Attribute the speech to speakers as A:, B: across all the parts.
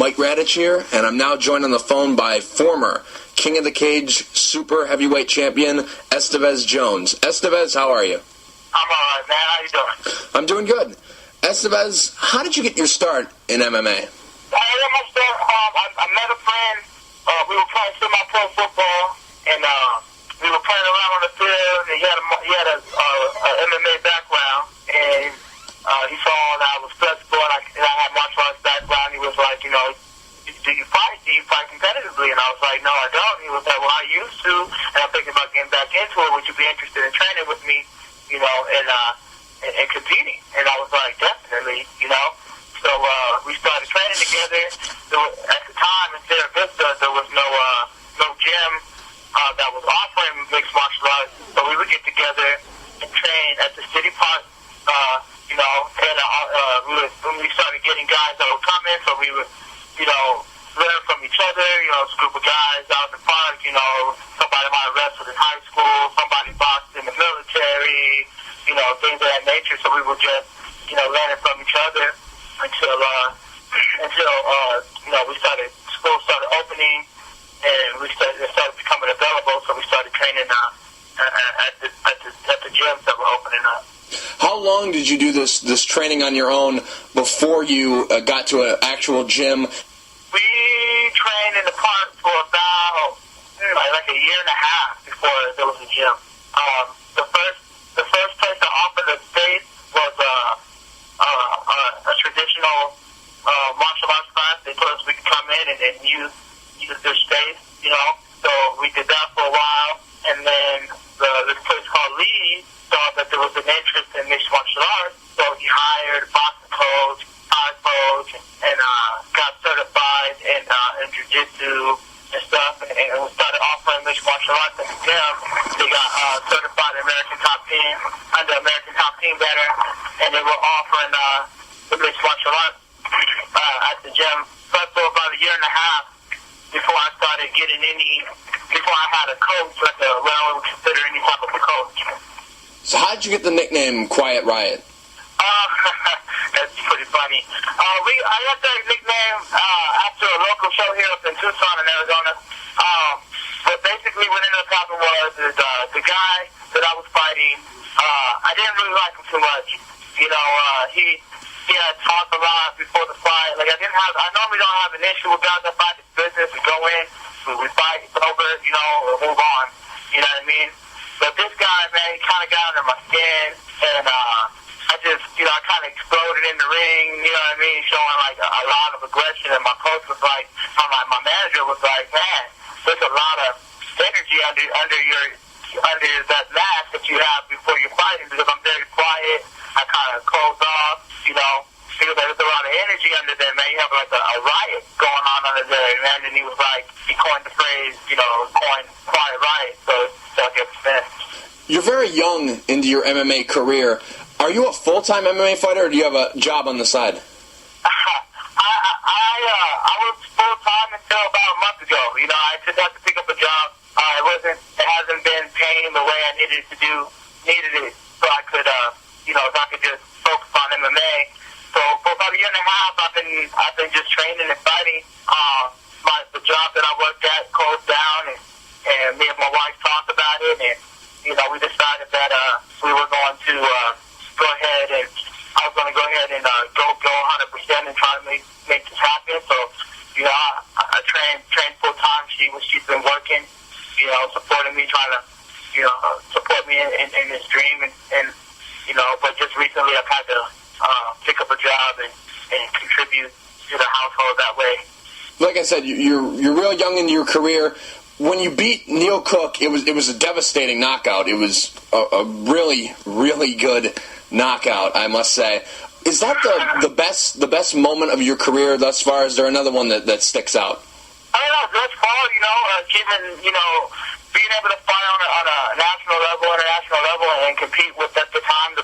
A: Mike Radich here, and I'm now joined on the phone by former King of the Cage super heavyweight champion Esteves Jones. Esteves, how are you?
B: I'm alright, man. How you doing?
A: I'm doing good. Esteves, how did you get your start in MMA?
B: I met a friend. We were playing semi-pro football, and we were playing around on the field. And he had a MMA background, and he saw that I was flexible, and I had martial arts background. He was like, you know, do you fight? Do you fight competitively? And I was like, no, I don't. He was like, well, I used to, and I'm thinking about getting back into it. Would you be interested in training with me, you know, and competing? And I was like, definitely, you know. So we started training together. At the time in Sierra Vista, there was no gym that was offering mixed martial arts. So we would get together and train at the city park, you know, and we started getting guys that would come in, so we would, you know, learn from each other. You know, a group of guys out in the park, you know, somebody might have wrestled in high school, somebody boxed in the military, you know, things of that nature. So we would just, you know, learning from each other until you know, school started opening, and it started becoming available. So we started training at the gyms that were opening up.
A: How long did you do this training on your own before you got to an actual gym?
B: We trained in the park for about like a year and a half before there was a gym. The first place that offered a space was a traditional martial arts class. They told us we could come in and use their space, you know. So we did that for a while, and then this place called Lee saw that there was an interest in mixed martial arts, so he hired a boxing coach, Thai coach, and got certified in jiu-jitsu and stuff, and we started offering mixed martial arts at the gym. They got certified American Top Team, under American Top Team banner, and they were offering the mixed martial arts at the gym. But for about a year and a half before I started getting before I had a coach, like what I would consider any type of a coach.
A: So how did you get the nickname Quiet Riot?
B: That's pretty funny. I got that nickname after a local show here up in Tucson in Arizona. But basically what ended up happening was the guy that I was fighting, I didn't really like him too much. You know, he had talked a lot before the fight. Like I normally don't have an issue with guys that fight. It's business. We go in, we fight, it's over, you know, we'll move on. You know what I mean? But this guy, man, he kind of got under my skin, and I just, you know, I kind of exploded in the ring, you know what I mean, showing like a lot of aggression, and my coach was like, my manager was like, man, there's a lot of energy under that mask that you have before you're fighting, because I'm very quiet, I kind of close off, you know, feel that there's a lot of energy under there, man. You have like a riot going on under there, man, and he was like, he coined the phrase, you know, quiet riot, so I guess it's
C: You're very young into your MMA career. Are you a full-time MMA fighter, or do you have a job on the side?
B: I was full-time until about a month ago. You know, I just had to pick up a job. It hasn't been paying the way I needed it, so I could, you know, so I could just focus on MMA. So for about a year and a half, I've been just training and fighting. The job that I worked at closed down, and me and my wife talked about it, and you know, we decided that we were going to go ahead and I was going to go ahead and go 100% and try to make this happen. So, you know, I trained full time. She's been working, you know, supporting me, trying to, you know, support me in this dream, and you know, but just recently I've had to pick up a job and contribute to the household that way.
C: Like I said, you're real young into your career. When you beat Neil Cook, it was a devastating knockout. It was a really, really good knockout, I must say. Is that the best moment of your career thus far? Is there another one that sticks out?
B: I don't know, thus far, you know, given, you know, being able to fight on a national level, international level, and compete with, at the time,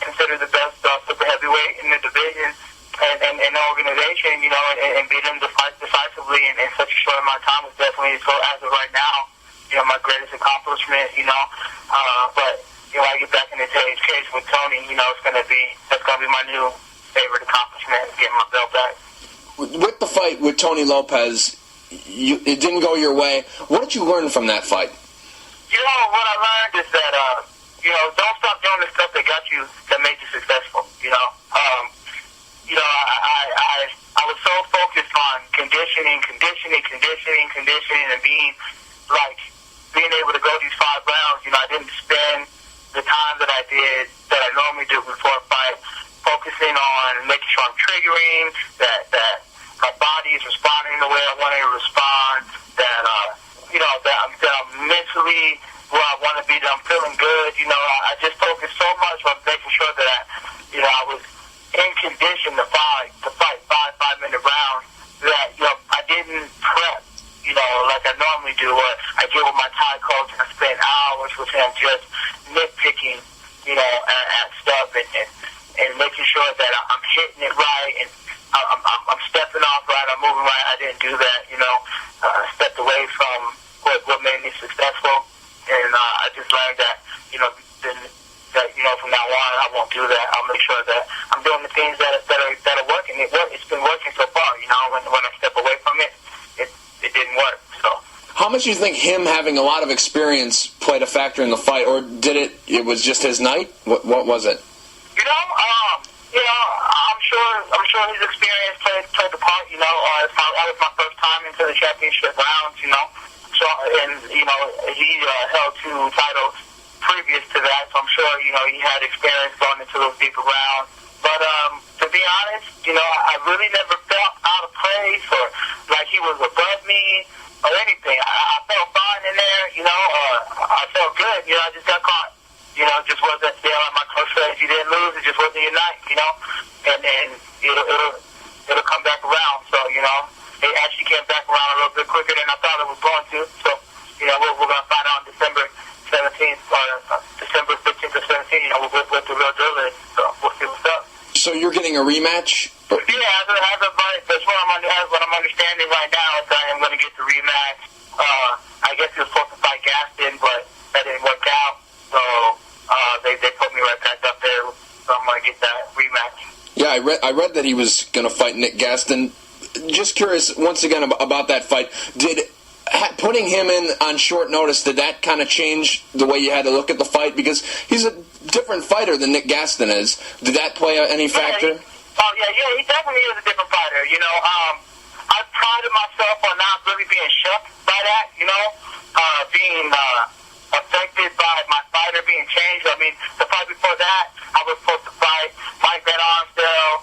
B: considered the best super heavyweight in the division and the organization, you know, and beat him decisively in such a short amount of time was definitely, so as of right now, you know, my greatest accomplishment, you know. But, you know, I get back into today's case with Tony, you know, that's going to be my new favorite accomplishment, getting my belt back.
C: with the fight with Tony Lopez, it didn't go your way. What did you learn from that fight?
B: What I learned is that, don't stop doing the stuff that made you successful, I was so focused on conditioning, and being able to go these 5 rounds. I didn't spend the time that I normally do before a fight, focusing on making sure I'm triggering, that my body is responding the way I want it to respond, that I'm mentally where I want to be, that I'm feeling good. I just focused so much on making sure that I was in condition to fight 5-minute rounds, that I didn't prep like I normally do, or I get with my Thai coach and I spend hours with him just nitpicking at stuff and making sure that I'm hitting it right, and I'm stepping off right, I'm moving right. I didn't do that, stepped away from what made me successful, and I just learned that, from now on, I won't do that. I'll make sure that I'm doing the things that are working. It's been working so far, when I step away from it, it didn't work, so.
C: How much do you think him having a lot of experience played a factor in the fight, or it was just his night? What was it? I'm sure his experience played a part, that was my first time into the championship rounds, so, and, he held 2 titles previous to that, so I'm sure, he had experience going into those deeper rounds. But, to be honest, I really never felt out of place or like he was above me or anything. I felt fine in there, I felt good, I just got caught. Just wasn't, like my coach said, you didn't lose, it just wasn't your night, and then it'll come back around. So, it actually came back around a little bit quicker than I thought it was going to. So, we're going to find out on December 17th or December 15th or 17th, what the real deal is. So, we'll see what's up. So you're getting a rematch?
B: Yeah, that's what I'm understanding right now is that I'm going to get the rematch. I guess he was supposed to fight Gaston, but that didn't work out. So they put me right back up there. So I'm going to get that rematch.
C: Yeah, I read that he was going to fight Nick Gaston. Just curious, once again, about that fight. Did putting him in on short notice, did that kind of change the way you had to look at the fight? Because he's a different fighter than Nick Gaston is. Did that play any factor?
B: Yeah, he definitely is a different fighter. I prided myself on not really being shook by that, being affected by my fighter being changed. I mean, the fight before that, I was supposed to fight Mike Van Armstel,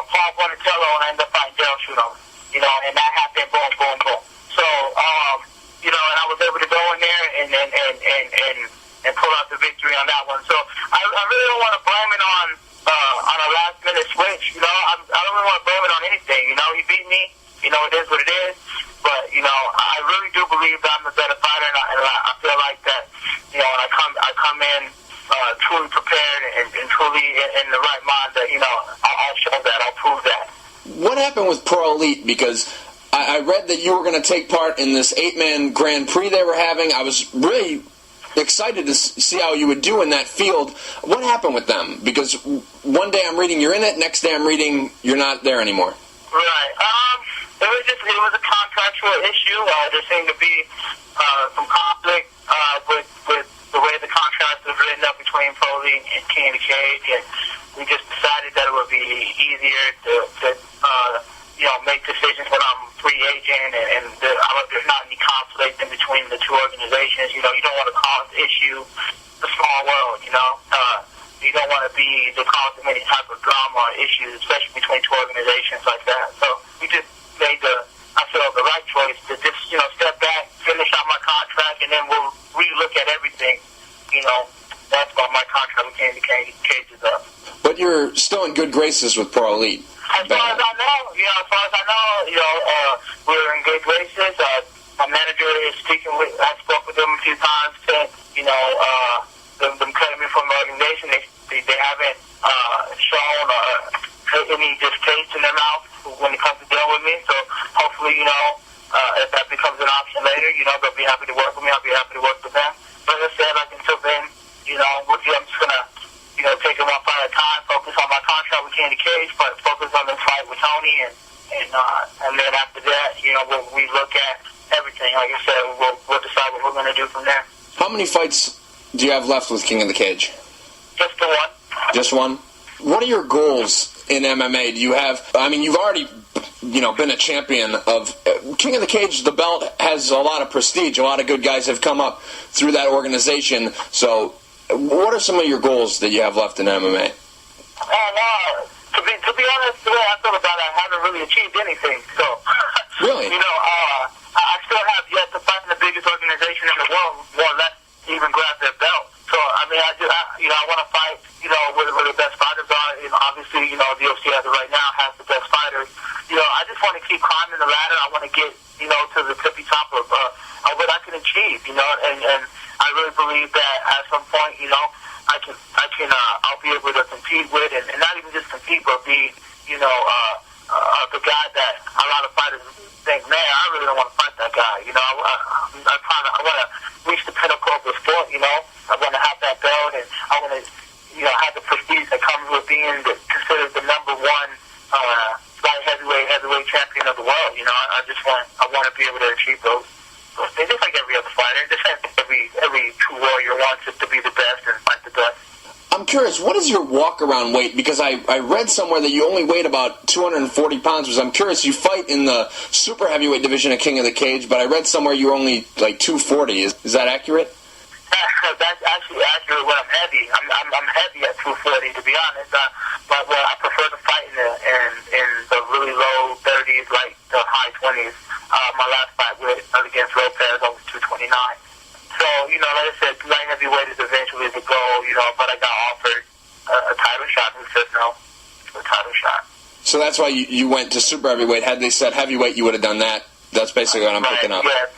B: Paul Bonatello, and I ended up fighting Daryl Shooter. And that happened, boom, boom, boom. So, and I was able to go in there and pull out the victory on that one. So, I really don't want to blame it on a last-minute switch. I don't really want to blame it on anything. He beat me. It is what it is. But, I really do believe that I'm a better fighter, and I feel like that, when I come in truly prepared and truly in the right mind, that, I'll show that. I'll prove that.
C: What happened with Pro Elite? Because I read that you were going to take part in this 8-man Grand Prix they were having. I was really excited to see how you would do in that field. What happened with them? Because one day I'm reading you're in it, next day I'm reading you're not there anymore.
B: Right. It was a contractual issue. There seemed to be some conflict with the way the contract was written up between Pro Elite and King of the Cage, and we just decided that it would be easier to make decisions when I'm free agent, and there's not any conflict in between the two organizations. You don't want to cause issue. It's a small world, you don't want to be the cause of any type of drama or issues, especially between two organizations like that. So we just made the right choice to just, step back, finish out my contract, and then we'll relook at everything. That's why my contract with King of the Cage is up.
C: But you're still in good graces with Pro Elite.
B: As far as I know, we're in good graces. My manager is speaking with. I spoke with them a few times since them cutting me from the organization. They haven't shown any distaste in their mouth when it comes to dealing with me. So hopefully, if that becomes an option later, they'll be happy to work with me. I'll be happy to work with them. But as I said, until then, I'm just gonna take it one fight at a time. Focus on my contract with Candy Cage, but focus on this fight with Tony, and And then after that, we look at everything. Like I said, we'll decide what we're going to do from there.
C: How many fights do you have left with King of the Cage?
B: Just the one.
C: Just one? What are your goals in MMA? Do you have, you've already, been a champion of King of the Cage. The belt has a lot of prestige. A lot of good guys have come up through that organization. So what are some of your goals that you have left in MMA?
B: To be honest, the way I feel about it, I haven't really achieved anything. So,
C: really?
B: I still have yet to fight in the biggest organization in the world, more or less, even grab their belt. So, I want to fight, where the best fighters are. Obviously, the UFC as of right now has the best fighters. I just want to keep climbing the ladder. I want to get, to the tippy top of what I can achieve, and I really believe that at some point, I'll be able to compete with, and not even just compete, but be, the guy that a lot of fighters think, man, I really don't want to fight that guy. I want to reach the pinnacle of the sport. I want to have that belt, and I want to, have the prestige that comes with being considered the number one light heavyweight champion of the world. I want to be able to achieve those things, just like every other fighter. Just like every true warrior wants it to be the best and fight the best.
C: I'm curious, what is your walk-around weight? Because I read somewhere that you only weighed about 240 pounds. I'm curious, you fight in the super heavyweight division of King of the Cage, but I read somewhere you're only like 240. Is that accurate?
B: That's actually accurate when I'm heavy. I'm heavy at 240, to be honest. But I prefer to fight in the really low 30s, like the high 20s. My last fight against Lopez, I was 229. So, like I said, light heavyweight is eventually the goal, but I got offered a title shot. Who said no to a title shot?
C: So that's why you went to super heavyweight. Had they said heavyweight, you would have done that. That's basically what I'm picking up.
B: Yes,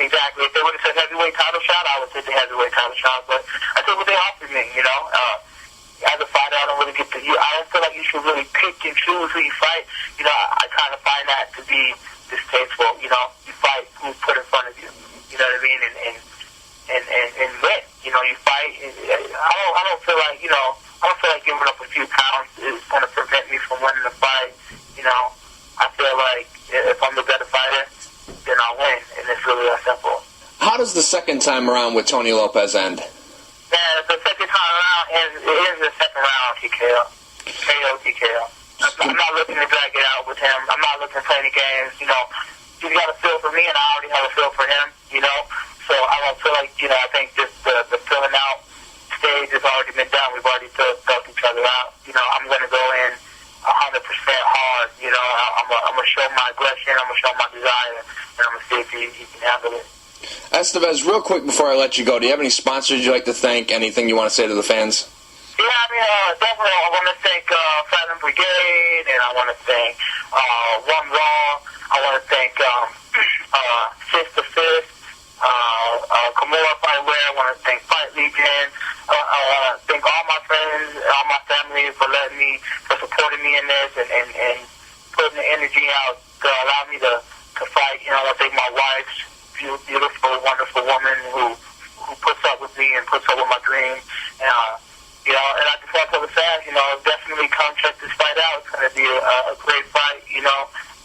B: exactly. If they would have said heavyweight title shot, I would take the heavyweight title shot. But I took what they offered me, As a fighter, I don't really get to. I don't feel like you should really pick and choose who you fight. I kind of find that to be distasteful. You fight who's put in front of you. You know what I mean? And win. You fight. I don't feel like I don't feel like giving up a few pounds is going to prevent me from winning the fight. I feel like if I'm the better fighter, then I'll win, and it's really that simple.
C: How does the second time around with Tony Lopez end?
B: The second time around is the second round TKO. TKO. I'm not looking to drag it out with him. I'm not looking to play any games. He's got a feel for me, and I already have a feel for him. So I don't feel like I think just the filling out stage has already been done. We've already felt each other out. I'm going to go in 100% hard. I'm going to show my aggression. I'm going to show my desire, and I'm going to see if he can handle it.
C: Esteves, real quick before I let you go, do you have any sponsors you'd like to thank? Anything you want to say to the fans?
B: Yeah, definitely. I want to thank Platinum Brigade, and I want to thank One Raw. I want to thank Fist to Fist, Kimura Fightwear. I want to thank Fight Legion. I want to thank all my friends, all my family for supporting me in this and putting the energy out to allow me to fight. I want to thank my wife, beautiful, wonderful woman who puts up with me and puts up with my dreams. And I just want to tell the fans, definitely come check this fight out. It's going to be a great fight.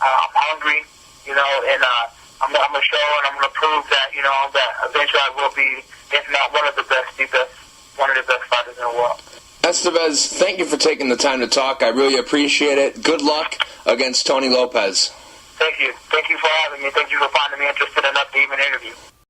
B: I'm hungry, and I'm going to show and I'm going to prove that, that eventually I will be, if not one of the best fighters in the world.
C: Esteves, thank you for taking the time to talk. I really appreciate it. Good luck against Tony Lopez.
B: Thank you. Thank you for having me. Thank you for finding me interested enough to even interview.